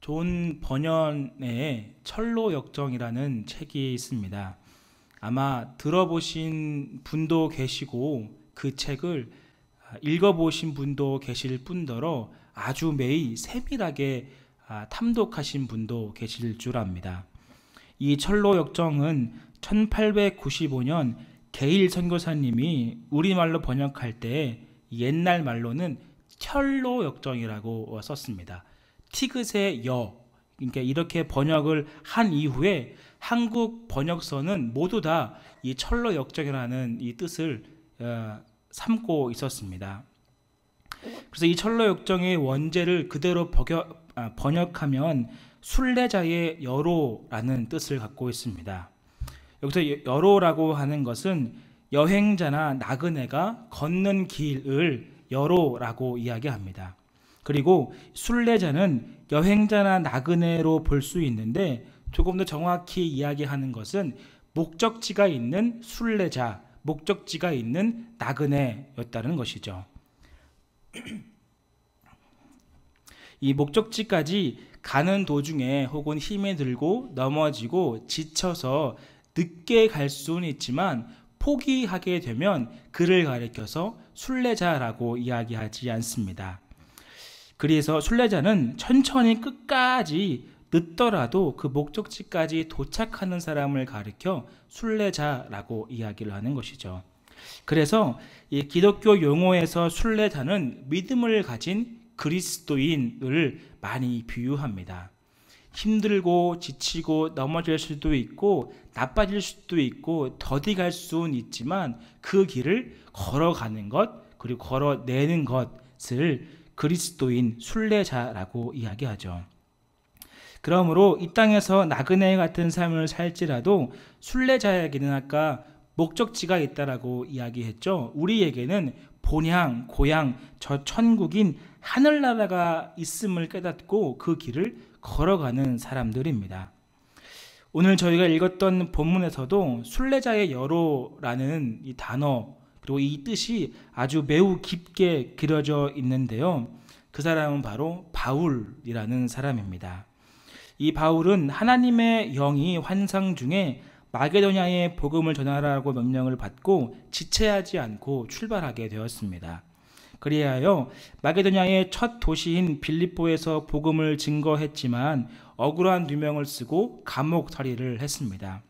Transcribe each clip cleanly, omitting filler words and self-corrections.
존 버년의 철로역정이라는 책이 있습니다. 아마 들어보신 분도 계시고 그 책을 읽어보신 분도 계실 뿐더러 아주 매일 세밀하게 탐독하신 분도 계실 줄 압니다. 이 철로역정은 1895년 게일 선교사님이 우리말로 번역할 때 옛날 말로는 철로역정이라고 썼습니다. 티귿의 여, 그러니까 이렇게 번역을 한 이후에 한국 번역서는 모두 다 이 철로역정이라는 이 뜻을 삼고 있었습니다. 그래서 이 철로역정의 원제를 그대로 번역하면 순례자의 여로라는 뜻을 갖고 있습니다. 여기서 여로라고 하는 것은 여행자나 나그네가 걷는 길을 여로라고 이야기합니다. 그리고 순례자는 여행자나 나그네로 볼 수 있는데 조금 더 정확히 이야기하는 것은 목적지가 있는 순례자, 목적지가 있는 나그네였다는 것이죠. 이 목적지까지 가는 도중에 혹은 힘이 들고 넘어지고 지쳐서 늦게 갈 수는 있지만 포기하게 되면 그를 가리켜서 순례자라고 이야기하지 않습니다. 그래서 순례자는 천천히 끝까지 늦더라도 그 목적지까지 도착하는 사람을 가리켜 순례자라고 이야기를 하는 것이죠. 그래서 이 기독교 용어에서 순례자는 믿음을 가진 그리스도인을 많이 비유합니다. 힘들고 지치고 넘어질 수도 있고 나빠질 수도 있고 더디 갈 수는 있지만 그 길을 걸어가는 것 그리고 걸어내는 것을 그리스도인 순례자라고 이야기하죠. 그러므로 이 땅에서 나그네 같은 삶을 살지라도 순례자에게는 아까 목적지가 있다라고 이야기했죠. 우리에게는 본향, 고향, 저 천국인 하늘나라가 있음을 깨닫고 그 길을 걸어가는 사람들입니다. 오늘 저희가 읽었던 본문에서도 순례자의 여로라는 이 단어 그리고 이 뜻이 아주 매우 깊게 그려져 있는데요. 그 사람은 바로 바울이라는 사람입니다. 이 바울은 하나님의 영이 환상 중에 마게도냐에 복음을 전하라고 명령을 받고 지체하지 않고 출발하게 되었습니다. 그리하여 마게도냐의 첫 도시인 빌립보에서 복음을 증거했지만 억울한 누명을 쓰고 감옥살이를 했습니다.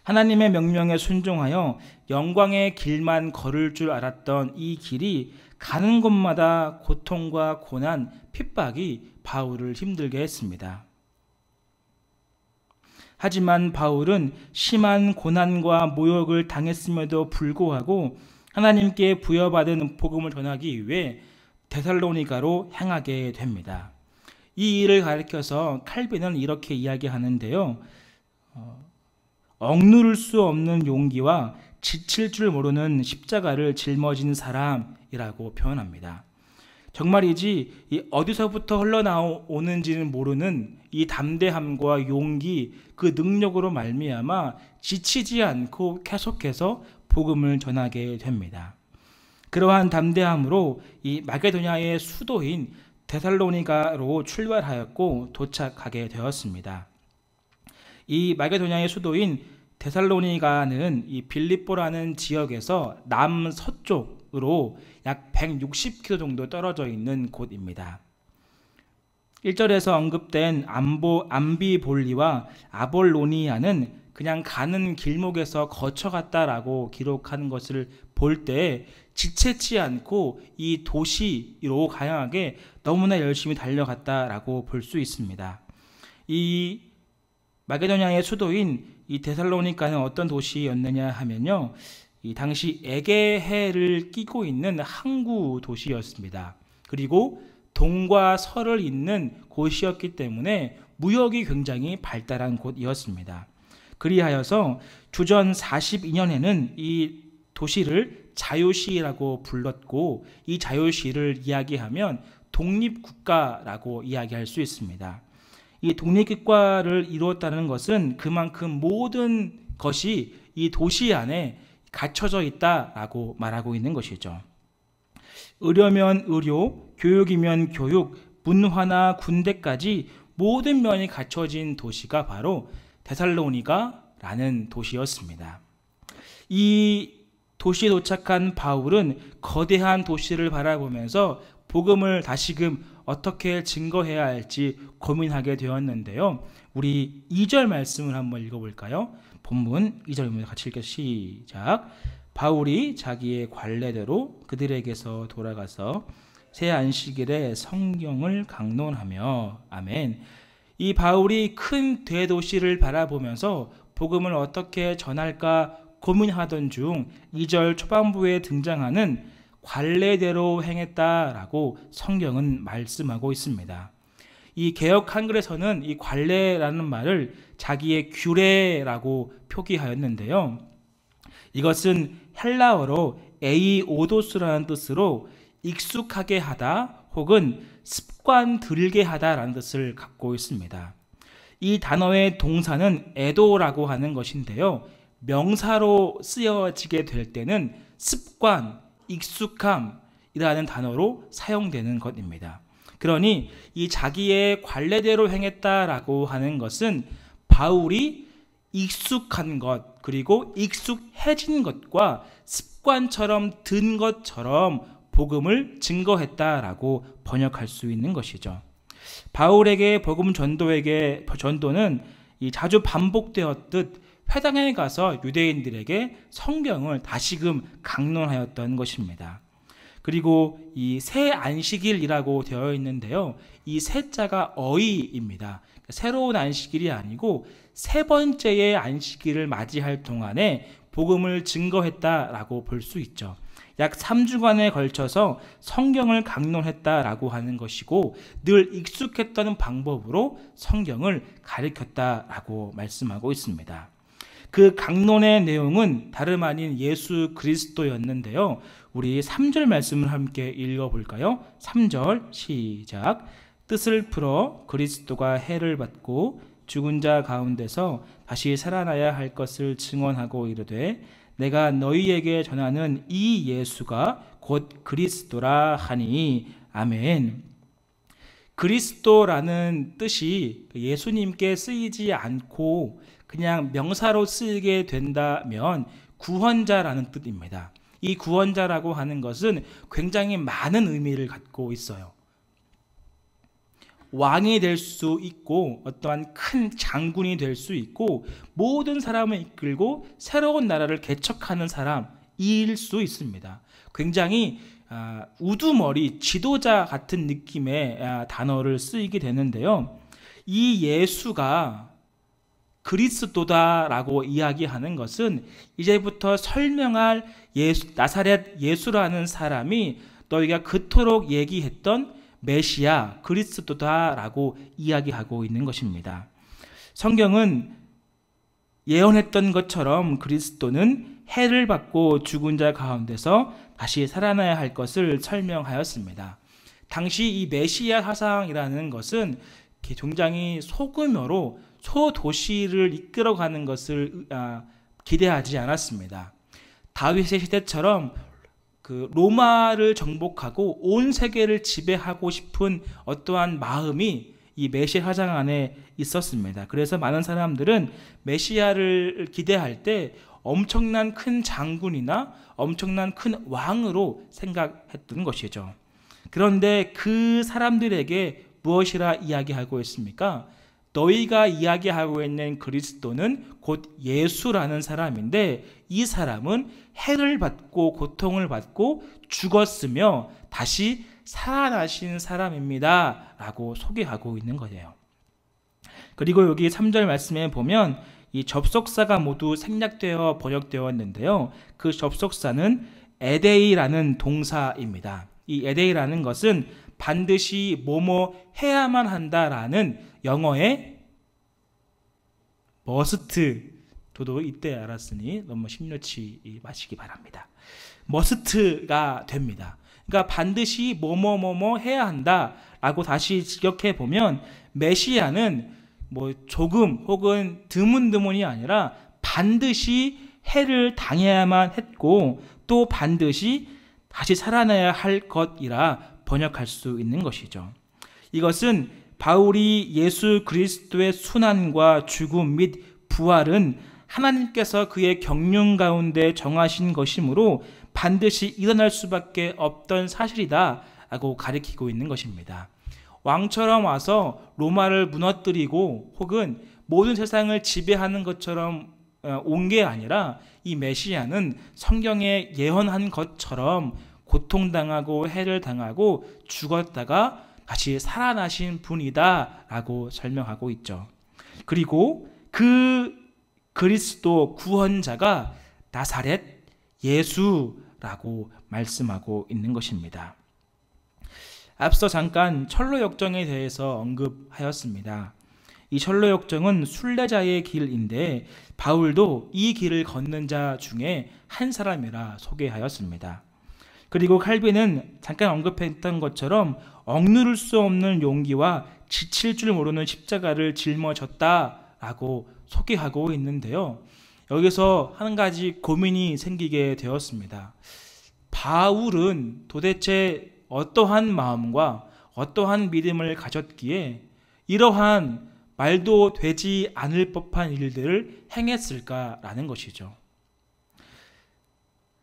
하나님의 명령에 순종하여 영광의 길만 걸을 줄 알았던 이 길이 가는 곳마다 고통과 고난, 핍박이 바울을 힘들게 했습니다. 하지만 바울은 심한 고난과 모욕을 당했음에도 불구하고 하나님께 부여받은 복음을 전하기 위해 데살로니가로 향하게 됩니다. 이 일을 가리켜서 칼빈은 이렇게 이야기하는데요. 억누를 수 없는 용기와 지칠 줄 모르는 십자가를 짊어진 사람이라고 표현합니다. 정말이지 어디서부터 흘러나오는지는 모르는 이 담대함과 용기, 그 능력으로 말미암아 지치지 않고 계속해서 복음을 전하게 됩니다. 그러한 담대함으로 이 마게도냐의 수도인 데살로니가로 출발하였고 도착하게 되었습니다. 이 마게도냐의 수도인 데살로니가는 이 빌립보라는 지역에서 남서쪽으로 약 160km 정도 떨어져 있는 곳입니다. 1절에서 언급된 암비볼리와 아볼로니아는 그냥 가는 길목에서 거쳐갔다라고 기록하는 것을 볼 때 지체치 않고 이 도시로 강하게 너무나 열심히 달려갔다라고 볼 수 있습니다. 이 마게도냐의 수도인 이 데살로니가는 어떤 도시였느냐 하면요, 이 당시 에게해를 끼고 있는 항구 도시였습니다. 그리고 동과 서를 잇는 곳이었기 때문에 무역이 굉장히 발달한 곳이었습니다. 그리하여서 주전 42년에는 이 도시를 자유시라고 불렀고 이 자유시를 이야기하면 독립국가라고 이야기할 수 있습니다. 이 독립국가를 이루었다는 것은 그만큼 모든 것이 이 도시 안에 갖춰져 있다라고 말하고 있는 것이죠. 의료면 의료, 교육이면 교육, 문화나 군대까지 모든 면이 갖춰진 도시가 바로 데살로니가라는 도시였습니다. 이 도시에 도착한 바울은 거대한 도시를 바라보면서 복음을 다시금 어떻게 증거해야 할지 고민하게 되었는데요. 우리 2절 말씀을 한번 읽어볼까요? 본문 2절입니다. 같이 읽겠습니다. 시작. 바울이 자기의 관례대로 그들에게서 돌아가서 새 안식일에 성경을 강론하며. 아멘. 이 바울이 큰 대도시를 바라보면서 복음을 어떻게 전할까 고민하던 중 2절 초반부에 등장하는 관례대로 행했다라고 성경은 말씀하고 있습니다. 이 개역 한글에서는 이 관례라는 말을 자기의 규례라고 표기하였는데요. 이것은 헬라어로 에이오도스라는 뜻으로 익숙하게 하다 혹은 습관 들게 하다라는 뜻을 갖고 있습니다. 이 단어의 동사는 에도라고 하는 것인데요. 명사로 쓰여지게 될 때는 습관, 익숙함이라는 단어로 사용되는 것입니다. 그러니 이 자기의 관례대로 행했다라고 하는 것은 바울이 익숙한 것 그리고 익숙해진 것과 습관처럼 든 것처럼 복음을 증거했다라고 번역할 수 있는 것이죠. 바울에게 복음 전도는 이 자주 반복되었듯 회당에 가서 유대인들에게 성경을 다시금 강론하였던 것입니다. 그리고 이 새 안식일이라고 되어 있는데요. 이 새자가 어이입니다. 새로운 안식일이 아니고 세 번째의 안식일을 맞이할 동안에 복음을 증거했다라고 볼 수 있죠. 약 3주간에 걸쳐서 성경을 강론했다라고 하는 것이고 늘 익숙했던 방법으로 성경을 가르쳤다라고 말씀하고 있습니다. 그 강론의 내용은 다름 아닌 예수 그리스도였는데요. 우리 3절 말씀을 함께 읽어볼까요? 3절 시작. 뜻을 풀어 그리스도가 해를 받고 죽은 자 가운데서 다시 살아나야 할 것을 증언하고 이르되 내가 너희에게 전하는 이 예수가 곧 그리스도라 하니. 아멘. 그리스도라는 뜻이 예수님께 쓰이지 않고 그냥 명사로 쓰이게 된다면 구원자라는 뜻입니다. 이 구원자라고 하는 것은 굉장히 많은 의미를 갖고 있어요. 왕이 될 수 있고 어떠한 큰 장군이 될 수 있고 모든 사람을 이끌고 새로운 나라를 개척하는 사람일 수 있습니다. 굉장히 우두머리 지도자 같은 느낌의 단어를 쓰이게 되는데요. 이 예수가 그리스도다라고 이야기하는 것은 이제부터 설명할 나사렛 예수라는 사람이 너희가 그토록 얘기했던 메시아 그리스도다라고 이야기하고 있는 것입니다. 성경은 예언했던 것처럼 그리스도는 해를 받고 죽은 자 가운데서 다시 살아나야 할 것을 설명하였습니다. 당시 이 메시아 사상이라는 것은 굉장히 소규모로 소도시를 이끌어가는 것을 기대하지 않았습니다. 다윗의 시대처럼 그 로마를 정복하고 온 세계를 지배하고 싶은 어떠한 마음이 이 메시아 사상 안에 있었습니다. 그래서 많은 사람들은 메시아를 기대할 때 엄청난 큰 장군이나 엄청난 큰 왕으로 생각했던 것이죠. 그런데 그 사람들에게 무엇이라 이야기하고 있습니까? 너희가 이야기하고 있는 그리스도는 곧 예수라는 사람인데 이 사람은 해를 받고 고통을 받고 죽었으며 다시 살아나신 사람입니다 라고 소개하고 있는 거예요. 그리고 여기 3절 말씀에 보면 이 접속사가 모두 생략되어 번역되었는데요. 그 접속사는 에데이라는 동사입니다. 이 에데이라는 것은 반드시 뭐뭐 해야만 한다라는 영어의 머스트, 저도 이때 알았으니 너무 심려치 마시기 바랍니다. 머스트가 됩니다. 그러니까 반드시 뭐뭐 해야 한다라고 다시 직역해 보면 메시아는 뭐 조금 혹은 드문드문이 아니라 반드시 해를 당해야만 했고 또 반드시 다시 살아나야 할 것이라 번역할 수 있는 것이죠. 이것은 바울이 예수 그리스도의 순환과 죽음 및 부활은 하나님께서 그의 경륜 가운데 정하신 것이므로 반드시 일어날 수밖에 없던 사실이다 라고 가리키고 있는 것입니다. 왕처럼 와서 로마를 무너뜨리고 혹은 모든 세상을 지배하는 것처럼 온 게 아니라 이 메시아는 성경에 예언한 것처럼 고통당하고 해를 당하고 죽었다가 다시 살아나신 분이다 라고 설명하고 있죠. 그리고 그 그리스도 구원자가 나사렛 예수라고 말씀하고 있는 것입니다. 앞서 잠깐 철로 역정에 대해서 언급하였습니다. 이 철로 역정은 순례자의 길인데 바울도 이 길을 걷는 자 중에 한 사람이라 소개하였습니다. 그리고 칼빈은 잠깐 언급했던 것처럼 억누를 수 없는 용기와 지칠 줄 모르는 십자가를 짊어졌다라고 소개하고 있는데요. 여기서 한 가지 고민이 생기게 되었습니다. 바울은 도대체 어떠한 마음과 어떠한 믿음을 가졌기에 이러한 말도 되지 않을 법한 일들을 행했을까라는 것이죠.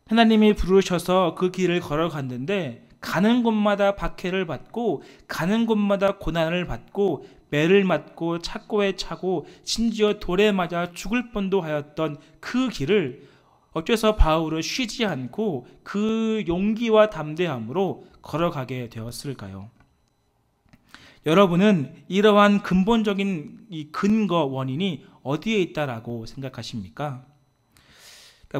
하나님이 부르셔서 그 길을 걸어갔는데 가는 곳마다 박해를 받고 가는 곳마다 고난을 받고 매를 맞고 착고에 차고 심지어 돌에 맞아 죽을 뻔도 하였던 그 길을 어째서 바울은 쉬지 않고 그 용기와 담대함으로 걸어가게 되었을까요? 여러분은 이러한 근본적인 이 근거 원인이 어디에 있다라고 생각하십니까?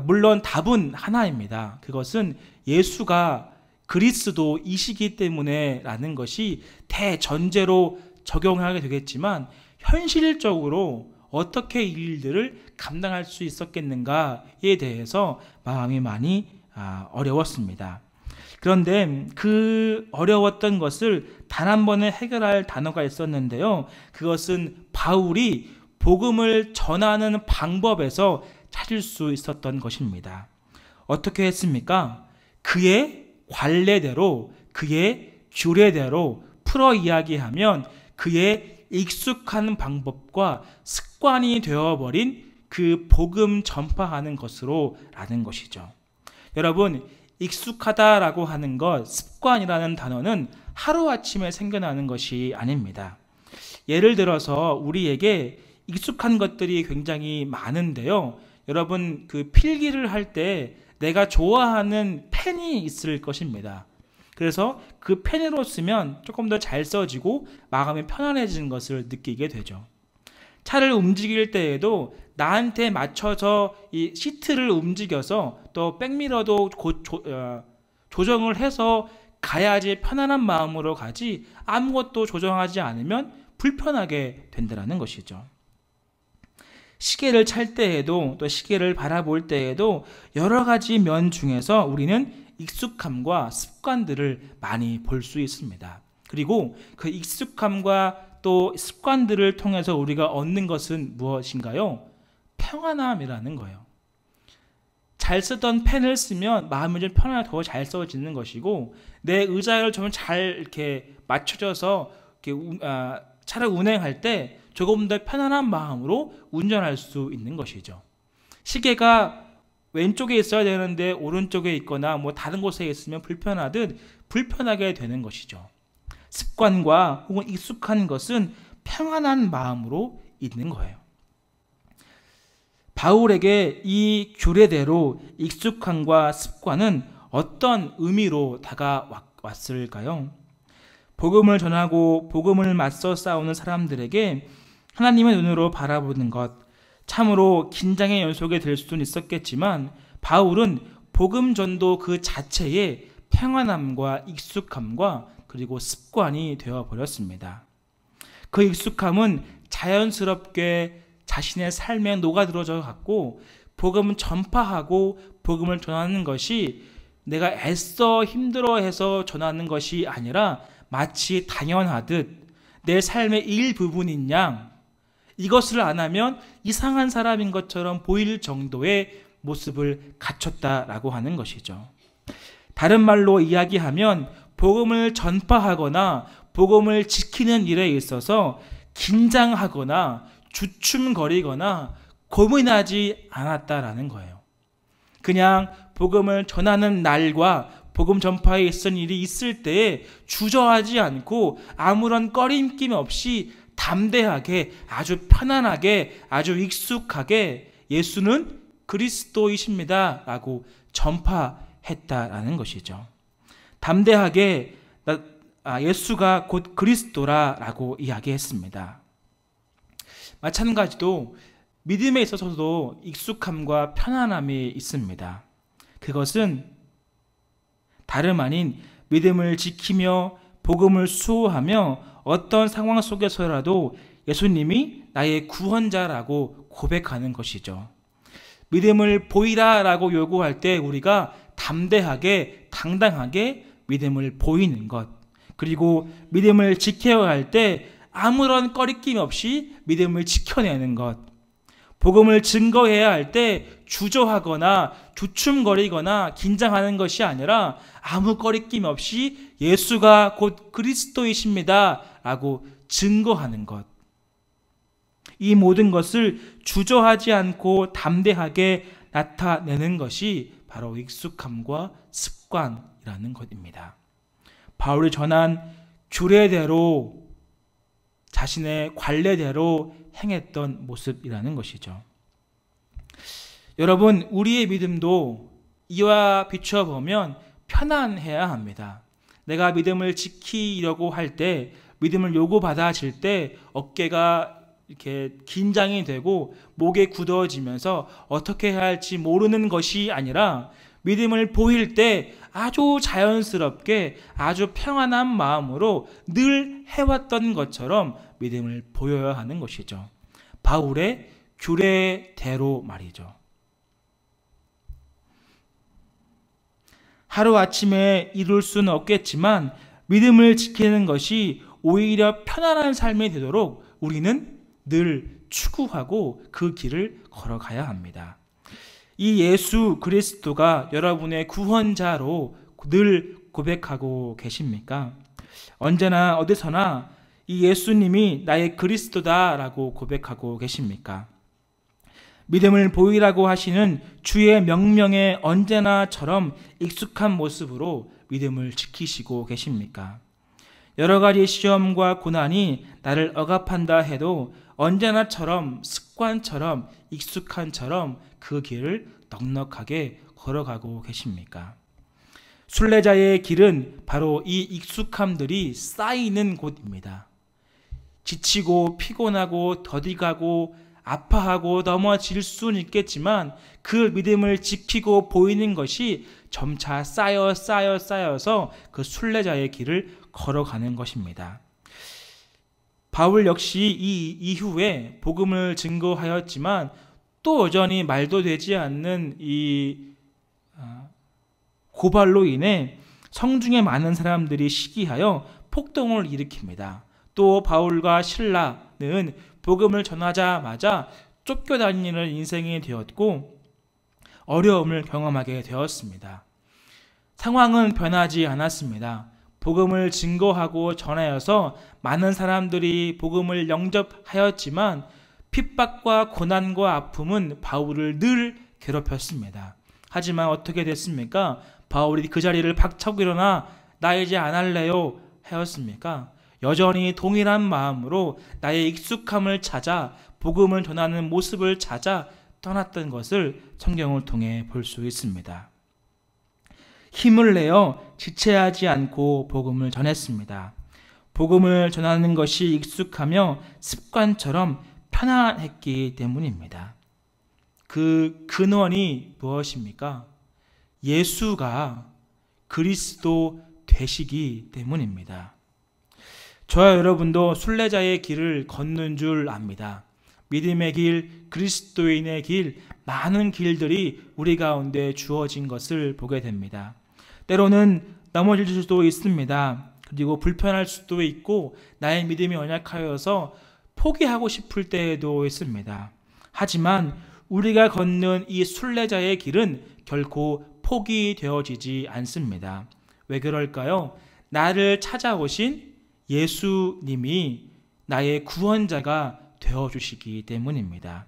물론 답은 하나입니다. 그것은 예수가 그리스도이시기 때문에 라는 것이 대전제로 적용하게 되겠지만 현실적으로 어떻게 이 일들을 감당할 수 있었겠는가에 대해서 마음이 많이 어려웠습니다. 그런데 그 어려웠던 것을 단 한 번에 해결할 단어가 있었는데요. 그것은 바울이 복음을 전하는 방법에서 찾을 수 있었던 것입니다. 어떻게 했습니까? 그의 관례대로, 그의 규례대로 풀어 이야기하면 그의 익숙한 방법과 습관이 되어버린 그 복음 전파하는 것으로 라는 것이죠. 여러분, 익숙하다라고 하는 것, 습관이라는 단어는 하루아침에 생겨나는 것이 아닙니다. 예를 들어서 우리에게 익숙한 것들이 굉장히 많은데요. 여러분, 그 필기를 할 때 내가 좋아하는 펜이 있을 것입니다. 그래서 그 펜으로 쓰면 조금 더 잘 써지고 마음이 편안해지는 것을 느끼게 되죠. 차를 움직일 때에도 나한테 맞춰서 이 시트를 움직여서 또 백미러도 조정을 해서 가야지 편안한 마음으로 가지 아무것도 조정하지 않으면 불편하게 된다는 것이죠. 시계를 찰 때에도 또 시계를 바라볼 때에도 여러 가지 면 중에서 우리는 익숙함과 습관들을 많이 볼 수 있습니다. 그리고 그 익숙함과 또 습관들을 통해서 우리가 얻는 것은 무엇인가요? 평안함이라는 거예요. 잘 쓰던 펜을 쓰면 마음이 좀 편안하게 더 잘 써지는 것이고 내 의자를 좀 잘 이렇게 맞춰져서 이렇게 차를 운행할 때 조금 더 편안한 마음으로 운전할 수 있는 것이죠. 시계가 왼쪽에 있어야 되는데 오른쪽에 있거나 뭐 다른 곳에 있으면 불편하듯 불편하게 되는 것이죠. 습관과 혹은 익숙한 것은 평안한 마음으로 있는 거예요. 바울에게 이 규례대로 익숙함과 습관은 어떤 의미로 다가왔을까요? 복음을 전하고 복음을 맞서 싸우는 사람들에게 하나님의 눈으로 바라보는 것, 참으로 긴장의 연속이 될 수는 있었겠지만 바울은 복음 전도 그 자체에 평안함과 익숙함과 그리고 습관이 되어버렸습니다. 그 익숙함은 자연스럽게 자신의 삶에 녹아들어져 갔고 복음을 전파하고 복음을 전하는 것이 내가 애써 힘들어해서 전하는 것이 아니라 마치 당연하듯 내 삶의 일부분인 양 이것을 안 하면 이상한 사람인 것처럼 보일 정도의 모습을 갖췄다라고 하는 것이죠. 다른 말로 이야기하면 복음을 전파하거나 복음을 지키는 일에 있어서 긴장하거나 주춤거리거나 고민하지 않았다라는 거예요. 그냥 복음을 전하는 날과 복음 전파에 있은 일이 있을 때에 주저하지 않고 아무런 꺼림낌 없이 담대하게, 아주 편안하게, 아주 익숙하게 예수는 그리스도이십니다 라고 전파했다라는 것이죠. 담대하게 예수가 곧 그리스도라 라고 이야기했습니다. 마찬가지로 믿음에 있어서도 익숙함과 편안함이 있습니다. 그것은 다름 아닌 믿음을 지키며 복음을 수호하며 어떤 상황 속에서라도 예수님이 나의 구원자라고 고백하는 것이죠. 믿음을 보이라 라고 요구할 때 우리가 담대하게 당당하게 믿음을 보이는 것, 그리고 믿음을 지켜야 할 때 아무런 꺼리낌 없이 믿음을 지켜내는 것, 복음을 증거해야 할 때 주저하거나 주춤거리거나 긴장하는 것이 아니라 아무 꺼리낌 없이 예수가 곧 그리스도이십니다 라고 증거하는 것, 이 모든 것을 주저하지 않고 담대하게 나타내는 것이 바로 익숙함과 습관이라는 것입니다. 바울이 전한 규례대로, 자신의 관례대로 행했던 모습이라는 것이죠. 여러분, 우리의 믿음도 이와 비추어 보면 편안해야 합니다. 내가 믿음을 지키려고 할 때, 믿음을 요구받아질 때 어깨가 이렇게 긴장이 되고 목에 굳어지면서 어떻게 해야 할지 모르는 것이 아니라 믿음을 보일 때 아주 자연스럽게 아주 평안한 마음으로 늘 해왔던 것처럼 믿음을 보여야 하는 것이죠. 바울의 규례대로 말이죠. 하루아침에 이룰 수는 없겠지만 믿음을 지키는 것이 오히려 편안한 삶이 되도록 우리는 늘 추구하고 그 길을 걸어가야 합니다. 이 예수 그리스도가 여러분의 구원자로 늘 고백하고 계십니까? 언제나 어디서나 이 예수님이 나의 그리스도다라고 고백하고 계십니까? 믿음을 보이라고 하시는 주의 명령에 언제나처럼 익숙한 모습으로 믿음을 지키시고 계십니까? 여러 가지 시험과 고난이 나를 억압한다 해도 언제나처럼 습관처럼 익숙한처럼 그 길을 넉넉하게 걸어가고 계십니까? 순례자의 길은 바로 이 익숙함들이 쌓이는 곳입니다. 지치고 피곤하고 더디가고 아파하고 넘어질 수는 있겠지만 그 믿음을 지키고 보이는 것이 점차 쌓여서 그 순례자의 길을 걸어가는 것입니다. 바울 역시 이 이후에 복음을 증거하였지만 또 여전히 말도 되지 않는 이 고발로 인해 성중에 많은 사람들이 시기하여 폭동을 일으킵니다. 또 바울과 실라는 복음을 전하자마자 쫓겨다니는 인생이 되었고 어려움을 경험하게 되었습니다. 상황은 변하지 않았습니다. 복음을 증거하고 전하여서 많은 사람들이 복음을 영접하였지만 핍박과 고난과 아픔은 바울을 늘 괴롭혔습니다. 하지만 어떻게 됐습니까? 바울이 그 자리를 박차고 일어나 나 이제 안 할래요 하였습니까? 여전히 동일한 마음으로 나의 익숙함을 찾아 복음을 전하는 모습을 찾아 떠났던 것을 성경을 통해 볼 수 있습니다. 힘을 내어 지체하지 않고 복음을 전했습니다. 복음을 전하는 것이 익숙하며 습관처럼 편안했기 때문입니다. 그 근원이 무엇입니까? 예수가 그리스도 되시기 때문입니다. 저와 여러분도 순례자의 길을 걷는 줄 압니다. 믿음의 길, 그리스도인의 길, 많은 길들이 우리 가운데 주어진 것을 보게 됩니다. 때로는 넘어질 수도 있습니다. 그리고 불편할 수도 있고 나의 믿음이 연약하여서 포기하고 싶을 때도 있습니다. 하지만 우리가 걷는 이 순례자의 길은 결코 포기되어지지 않습니다. 왜 그럴까요? 나를 찾아오신 예수님이 나의 구원자가 되어주시기 때문입니다.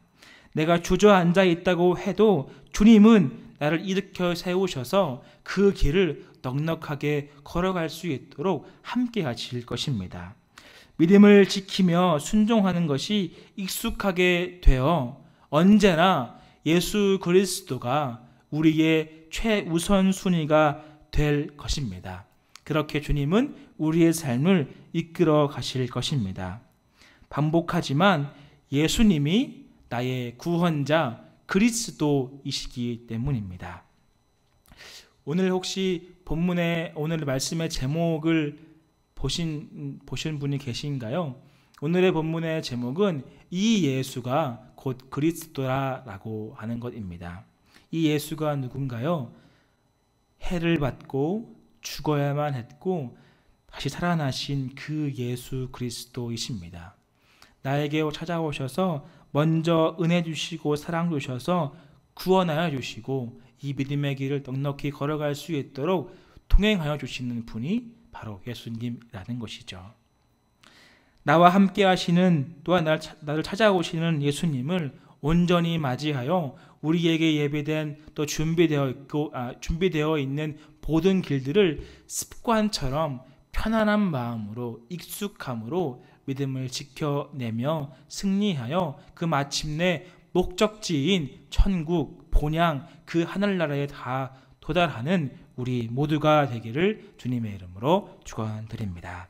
내가 주저앉아 있다고 해도 주님은 나를 일으켜 세우셔서 그 길을 넉넉하게 걸어갈 수 있도록 함께 하실 것입니다. 믿음을 지키며 순종하는 것이 익숙하게 되어 언제나 예수 그리스도가 우리의 최우선 순위가 될 것입니다. 그렇게 주님은 우리의 삶을 이끌어 가실 것입니다. 반복하지만 예수님이 나의 구원자 그리스도이시기 때문입니다. 오늘 혹시 본문의 오늘 말씀의 제목을 보신 분이 계신가요? 오늘의 본문의 제목은 이 예수가 곧 그리스도라고 하는 것입니다. 이 예수가 누군가요? 해를 받고 죽어야만 했고 다시 살아나신 그 예수 그리스도이십니다. 나에게 찾아오셔서 먼저 은혜 주시고 사랑 주셔서 구원하여 주시고 이 믿음의 길을 넉넉히 걸어갈 수 있도록 동행하여 주시는 분이 바로 예수님이라는 것이죠. 나와 함께 하시는 또한 나를 찾아오시는 예수님을 온전히 맞이하여 우리에게 예비된 또 준비되어 있는 모든 길들을 습관처럼 편안한 마음으로 익숙함으로 믿음을 지켜내며 승리하여 그 마침내 목적지인 천국, 본향, 그 하늘나라에 다 도달하는 우리 모두가 되기를 주님의 이름으로 축원드립니다.